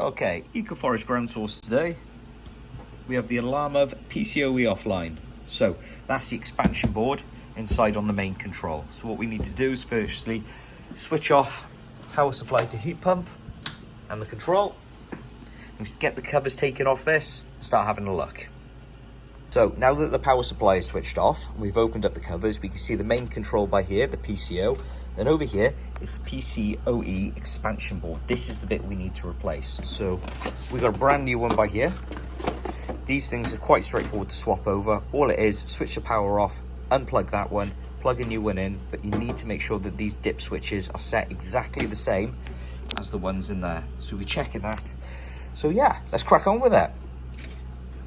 Okay, EcoForest ground source today. We have the Heatpump PCOe offline. So that's the expansion board inside on the main control. So what we need to do is firstly switch off power supply to heat pump and the control. We get the covers taken off this and start having a look. So now that the power supply is switched off, we've opened up the covers, we can see the main control by here, the PCO, and over here is the PCOe expansion board. This is the bit we need to replace. So we've got a brand new one by here. These things are quite straightforward to swap over. All it is, switch the power off, unplug that one, plug a new one in, but you need to make sure that these dip switches are set exactly the same as the ones in there. So we're checking that. So yeah, let's crack on with it.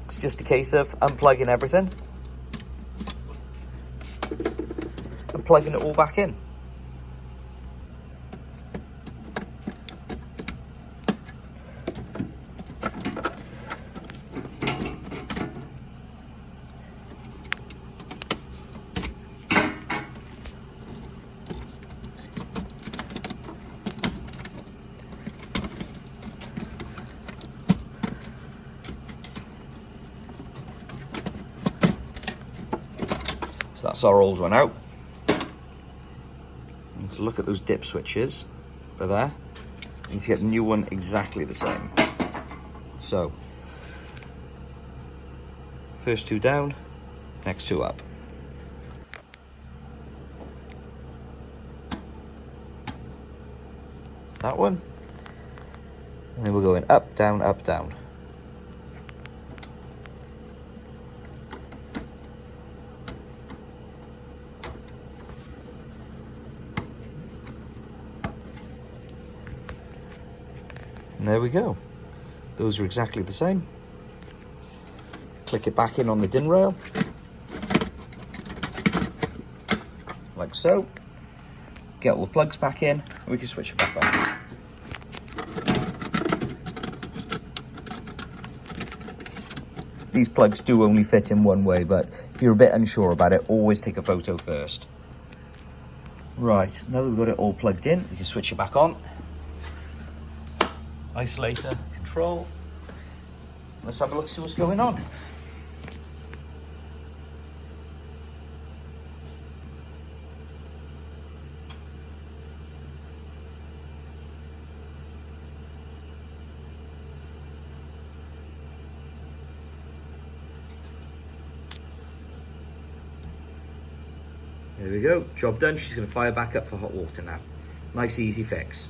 It's just a case of unplugging everything and plugging it all back in. So that's our old one out. You need to look at those dip switches. They're there. You need to get the new one exactly the same. So, first two down, next two up. That one. And then we're going up, down, up, down. And there we go. Those are exactly the same. Click it back in on the DIN rail. Like so. Get all the plugs back in, and we can switch it back on. These plugs do only fit in one way, but if you're a bit unsure about it, always take a photo first. Right, now that we've got it all plugged in, we can switch it back on. Isolator, control. Let's have a look, see what's going on. There we go, job done. She's going to fire back up for hot water now. Nice easy fix.